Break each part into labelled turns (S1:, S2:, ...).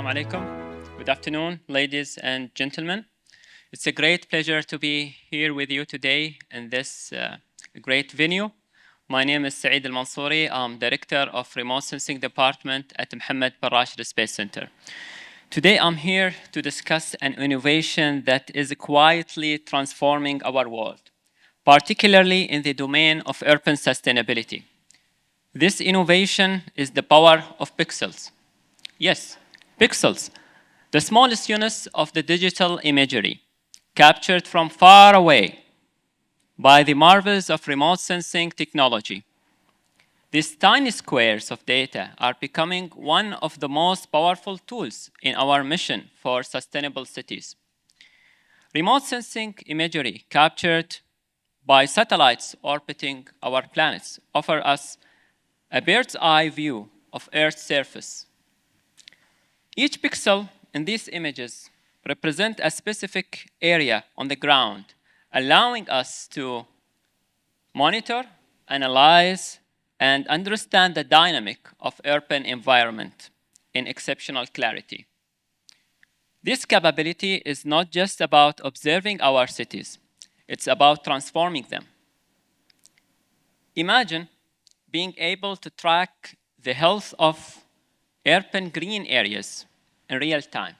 S1: Assalamu alaikum. Good afternoon, ladies and gentlemen. It's a great pleasure to be here with you today in this great venue. My name is Saeed Al Mansoori. I'm Director of Remote Sensing Department at Mohammed Rashid Space Center. Today I'm here to discuss an innovation that is quietly transforming our world, particularly in the domain of urban sustainability. This innovation is the power of pixels. Yes, pixels, the smallest units of the digital imagery, captured from far away by the marvels of remote sensing technology. These tiny squares of data are becoming one of the most powerful tools in our mission for sustainable cities. Remote sensing imagery captured by satellites orbiting our planets offer us a bird's eye view of Earth's surface. Each pixel in these images represent a specific area on the ground, allowing us to monitor, analyze, and understand the dynamic of urban environment in exceptional clarity. This capability is not just about observing our cities, it's about transforming them. Imagine being able to track the health of urban green areas in real time.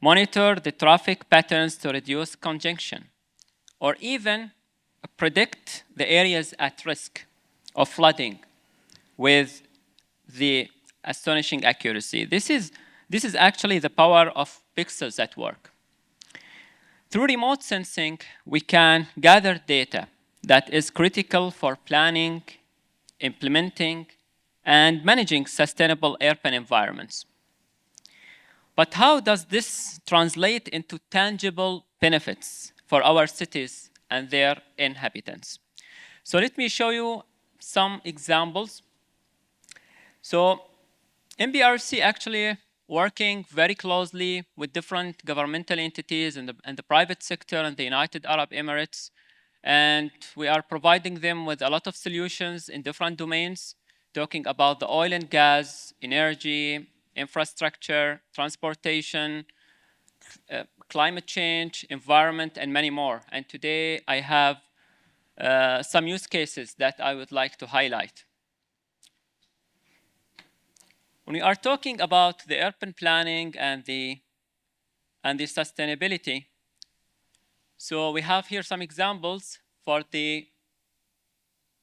S1: Monitor the traffic patterns to reduce congestion, or even predict the areas at risk of flooding with the astonishing accuracy. This is actually the power of pixels at work. Through remote sensing, we can gather data that is critical for planning, implementing, and managing sustainable urban environments. But how does this translate into tangible benefits for our cities and their inhabitants? So let me show you some examples. So MBRSC actually working very closely with different governmental entities and the private sector in the United Arab Emirates. And we are providing them with a lot of solutions in different domains, talking about the oil and gas, energy, infrastructure, transportation, climate change, environment, and many more. And today I have some use cases that I would like to highlight. When we are talking about the urban planning and the sustainability, so we have here some examples for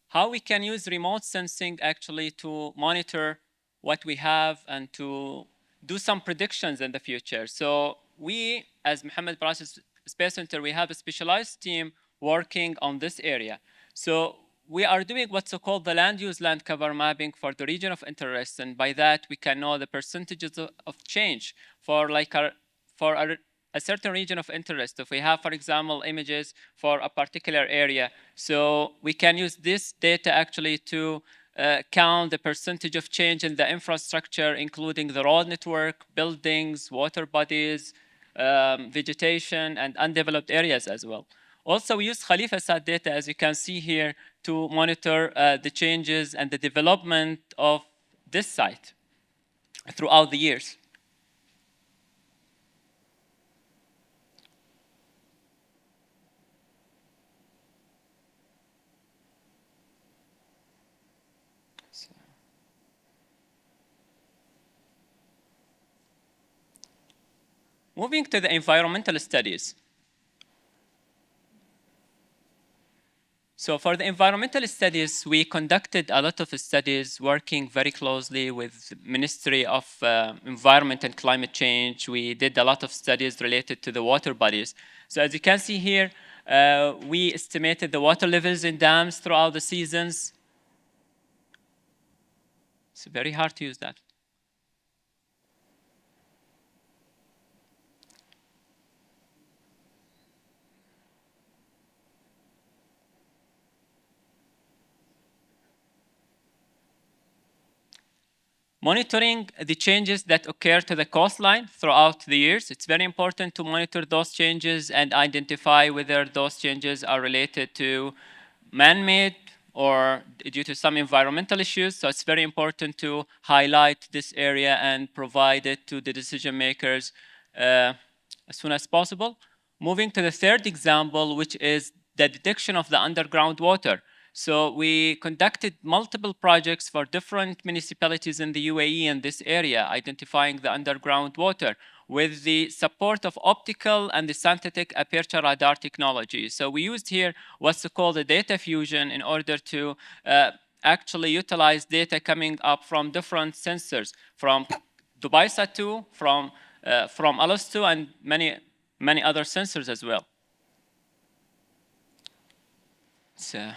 S1: how we can use remote sensing actually to monitor what we have and to do some predictions in the future. So we, as Mohammed Space Center, we have a specialized team working on this area. So we are doing what's called the land use land cover mapping for the region of interest, and by that we can know the percentages of change for a certain region of interest. If we have, for example, images for a particular area, so we can use this data actually to count the percentage of change in the infrastructure, including the road network, buildings, water bodies, vegetation, and undeveloped areas as well. Also, we use Khalifa-Sat data, as you can see here, to monitor the changes and the development of this site throughout the years. Moving to the environmental studies. So for the environmental studies, we conducted a lot of studies working very closely with the Ministry of Environment and Climate Change. We did a lot of studies related to the water bodies. So as you can see here, we estimated the water levels in dams throughout the seasons. It's very hard to use that. Monitoring the changes that occur to the coastline throughout the years. It's very important to monitor those changes and identify whether those changes are related to man-made or due to some environmental issues. So it's very important to highlight this area and provide it to the decision makers as soon as possible. Moving to the third example, which is the detection of the underground water. So we conducted multiple projects for different municipalities in the UAE in this area, identifying the underground water with the support of optical and the synthetic aperture radar technology. So we used here what's called the data fusion in order to actually utilize data coming up from different sensors, from Dubai Sat2, from Alas2, and many other sensors as well. So,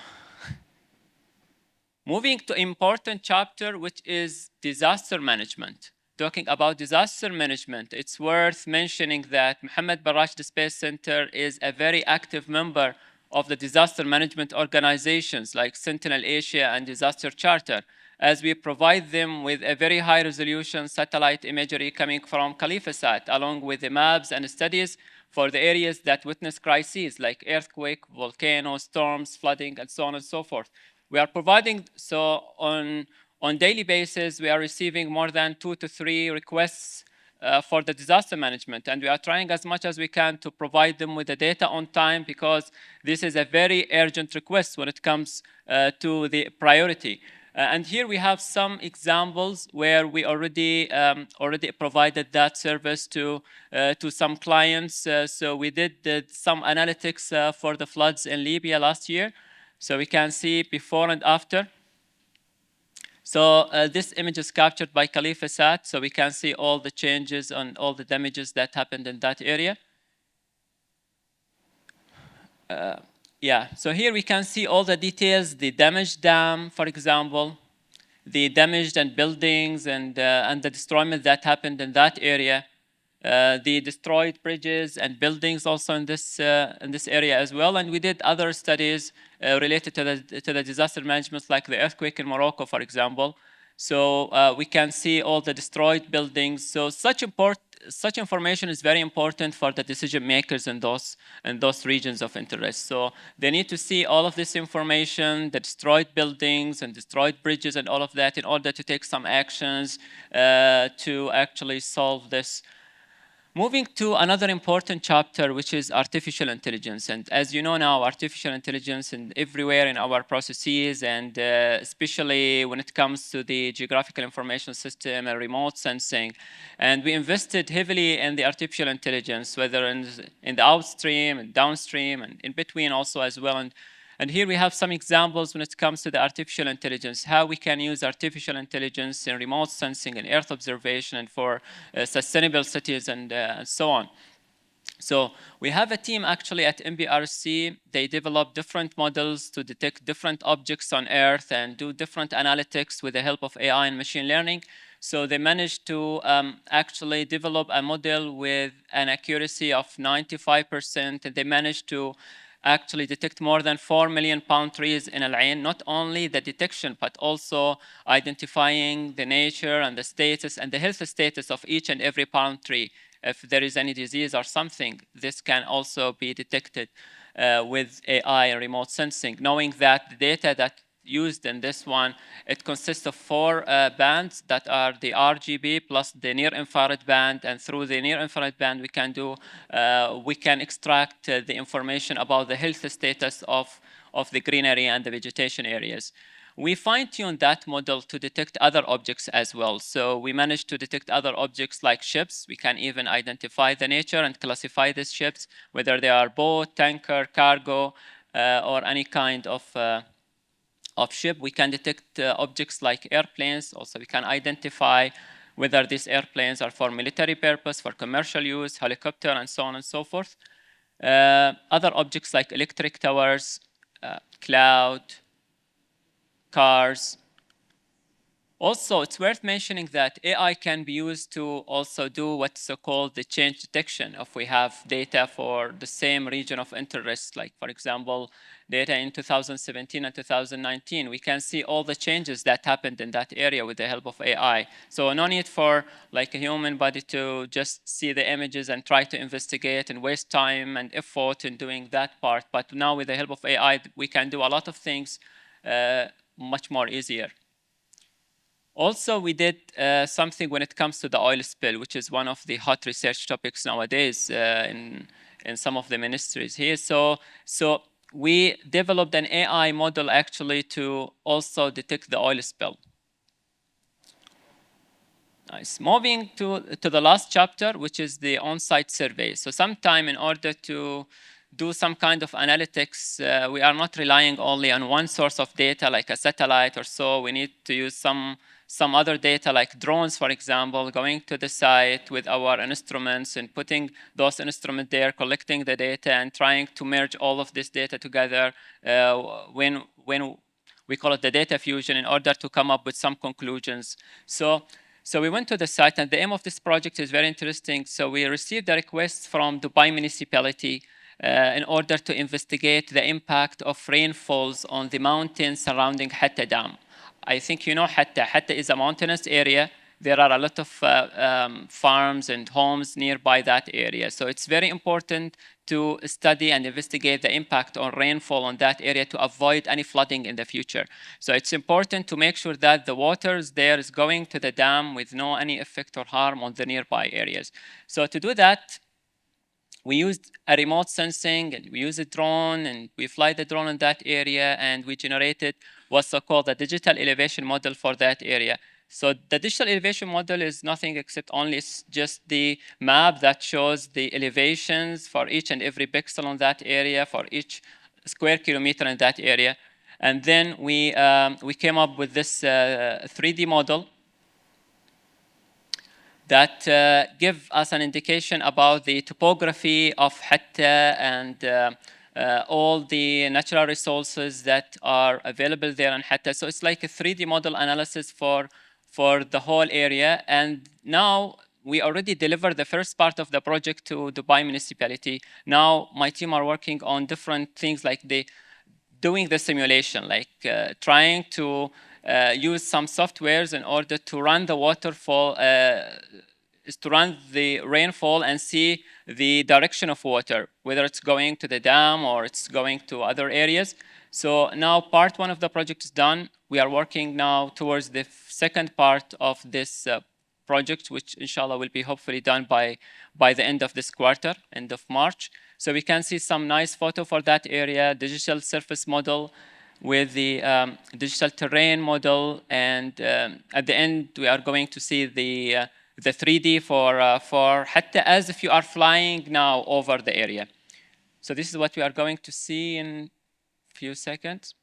S1: moving to important chapter, which is disaster management. Talking about disaster management, it's worth mentioning that Mohammed bin Rashid Space Center is a very active member of the disaster management organizations like Sentinel Asia and Disaster Charter, as we provide them with a very high resolution satellite imagery coming from CalifaSat, along with the maps and studies for the areas that witness crises like earthquake, volcanoes, storms, flooding, and so on and so forth. We are providing, so on daily basis, we are receiving more than 2 to 3 requests for the disaster management, and we are trying as much as we can to provide them with the data on time, because this is a very urgent request when it comes to the priority. And here we have some examples where we already provided that service to some clients. So we did some analytics for the floods in Libya last year. So we can see before and after. So this image is captured by CalifaSat, so we can see all the changes and all the damages that happened in that area. Yeah, so here we can see all the details, the damaged dam, for example, the damaged and buildings and the destroyment that happened in that area, the destroyed bridges and buildings also in this area as well. And we did other studies related to the disaster management, like the earthquake in Morocco, for example. So we can see all the destroyed buildings. So such information is very important for the decision makers in those regions of interest. So they need to see all of this information, the destroyed buildings and destroyed bridges and all of that, in order to take some actions to actually solve this. Moving to another important chapter, which is artificial intelligence. And as you know now, artificial intelligence is everywhere in our processes, and especially when it comes to the geographical information system and remote sensing. And we invested heavily in the artificial intelligence, whether in the upstream and downstream and in between also as well. And here we have some examples when it comes to the artificial intelligence, how we can use artificial intelligence in remote sensing and Earth observation and for sustainable cities and so on. So we have a team actually at MBRSC. They develop different models to detect different objects on Earth and do different analytics with the help of AI and machine learning. So they managed to actually develop a model with an accuracy of 95%, and they managed to actually detect more than 4 million palm trees in Al Ain. Not only the detection, but also identifying the nature and the status and the health status of each and every palm tree. If there is any disease or something, this can also be detected with AI and remote sensing, knowing that the data that used in this one, it consists of 4 bands that are the RGB plus the near-infrared band, and through the near-infrared band we can extract the information about the health status of the greenery and the vegetation areas. We fine-tuned that model to detect other objects as well. So we managed to detect other objects like ships. We can even identify the nature and classify these ships, whether they are boat, tanker, cargo, or any kind of ship. We can detect objects like airplanes. Also, we can identify whether these airplanes are for military purpose, for commercial use, helicopter, and so on and so forth. Other objects like electric towers, cloud, cars. Also, it's worth mentioning that AI can be used to also do what's called the change detection. If we have data for the same region of interest, like for example, data in 2017 and 2019, we can see all the changes that happened in that area with the help of AI. So no need for like a human body to just see the images and try to investigate and waste time and effort in doing that part. But now with the help of AI, we can do a lot of things much more easier. Also, we did something when it comes to the oil spill, which is one of the hot research topics nowadays in some of the ministries here. So we developed an AI model actually to also detect the oil spill. Nice. Moving to the last chapter, which is the on-site survey. So sometime in order to do some kind of analytics, we are not relying only on one source of data like a satellite or so. We need to use some other data like drones, for example, going to the site with our instruments and putting those instruments there, collecting the data and trying to merge all of this data together when we call it the data fusion in order to come up with some conclusions. So we went to the site, and the aim of this project is very interesting. So we received a request from Dubai municipality in order to investigate the impact of rainfalls on the mountains surrounding Hatta Dam. I think you know Hatta. Hatta is a mountainous area. There are a lot of farms and homes nearby that area. So it's very important to study and investigate the impact on rainfall on that area to avoid any flooding in the future. So it's important to make sure that the waters there is going to the dam with no any effect or harm on the nearby areas. So to do that, we used a remote sensing and we used a drone and we fly the drone in that area and we generated what's called a digital elevation model for that area. So the digital elevation model is nothing except only just the map that shows the elevations for each and every pixel on that area, for each square kilometer in that area. And then we came up with this 3D model that give us an indication about the topography of Hatta and all the natural resources that are available there in Hatta. So it's like a 3D model analysis for the whole area. And now we already delivered the first part of the project to Dubai municipality. Now my team are working on different things like doing the simulation, like trying to use some softwares in order to run the waterfall, is to run the rainfall and see the direction of water, whether it's going to the dam or it's going to other areas. So now part one of the project is done. We are working now towards the second part of this project, which inshallah will be hopefully done by the end of this quarter, end of March. So we can see some nice photo for that area, digital surface model with the digital terrain model, and at the end we are going to see the 3D for Hatta as if you are flying now over the area. So this is what we are going to see in a few seconds.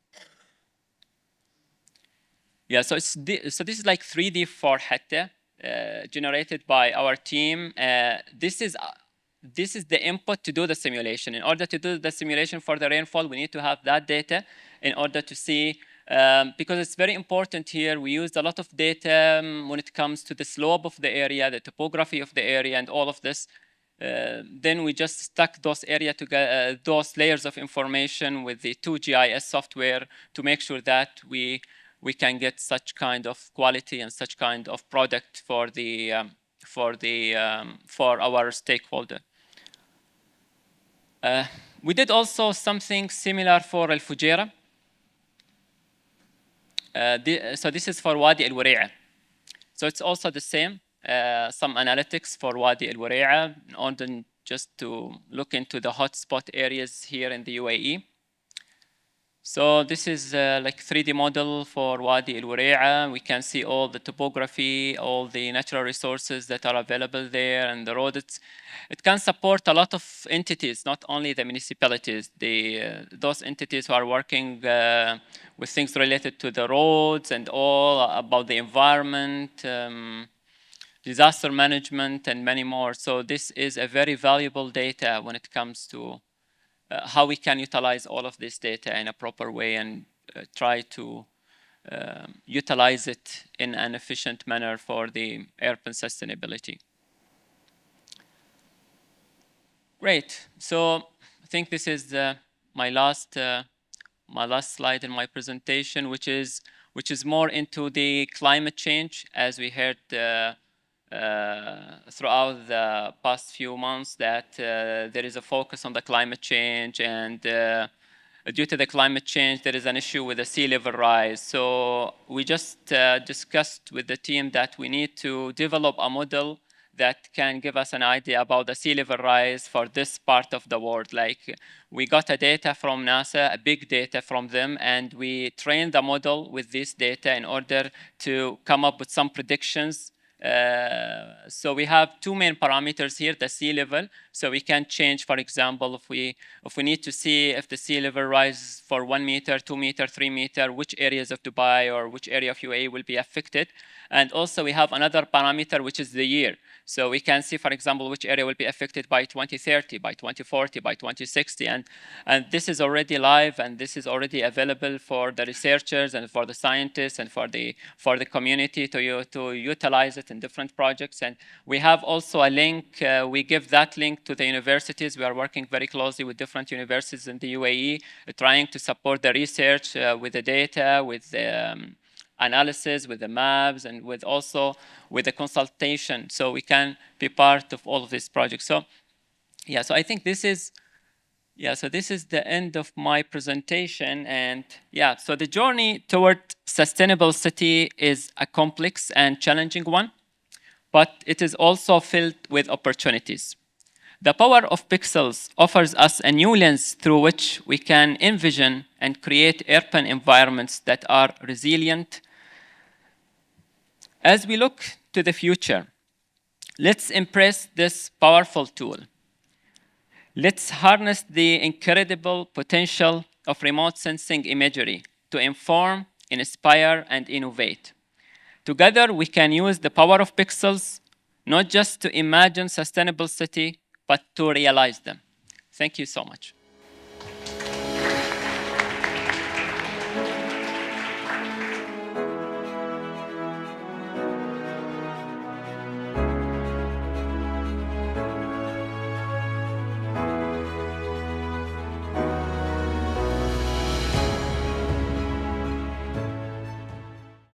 S1: Yeah, so so this is like 3D for Hatta, generated by our team. This is the input to do the simulation. In order to do the simulation for the rainfall, we need to have that data in order to see, because it's very important here. We used a lot of data when it comes to the slope of the area, the topography of the area, and all of this. Then we just stuck those those layers of information with the 2GIS software to make sure that we can get such kind of quality and such kind of product for our stakeholder. We did also something similar for Al Fujairah. So this is for Wadi Al Wari'a. So it's also the same. Some analytics for Wadi Al Wari'a in order just to look into the hotspot areas here in the UAE. So this is like 3D model for Wadi Al Wari'a. We can see all the topography, all the natural resources that are available there, and the road. It can support a lot of entities, not only the municipalities. Those entities who are working with things related to the roads and all about the environment, disaster management, and many more. So this is a very valuable data when it comes to how we can utilize all of this data in a proper way and try to utilize it in an efficient manner for the urban sustainability. Great. So I think this is my last slide in my presentation, which is more into the climate change, as we heard throughout the past few months that there is a focus on the climate change, and due to the climate change, there is an issue with the sea level rise. So we just discussed with the team that we need to develop a model that can give us an idea about the sea level rise for this part of the world. Like we got a data from NASA, a big data from them, and we trained the model with this data in order to come up with some predictions. So we have two main parameters here, the sea level. So we can change, for example, if we need to see if the sea level rises for 1 meter, 2 meter, 3 meter, which areas of Dubai or which area of UAE will be affected. And also we have another parameter, which is the year. So we can see, for example, which area will be affected by 2030, by 2040, by 2060. And this is already live, and this is already available for the researchers and for the scientists and for the community to utilize it in different projects. And we have also a link. We give that link to the universities. We are working very closely with different universities in the UAE, trying to support the research with the data, with the analysis, with the maps, and with also with the consultation, so we can be part of all of these projects. So yeah, so I think this is the end of my presentation. And yeah, so the journey toward sustainable city is a complex and challenging one, but it is also filled with opportunities. The power of pixels offers us a new lens through which we can envision and create urban environments that are resilient. As we look to the future, let's embrace this powerful tool. Let's harness the incredible potential of remote sensing imagery to inform, inspire, and innovate. Together, we can use the power of pixels not just to imagine sustainable city, but to realize them. Thank you so much.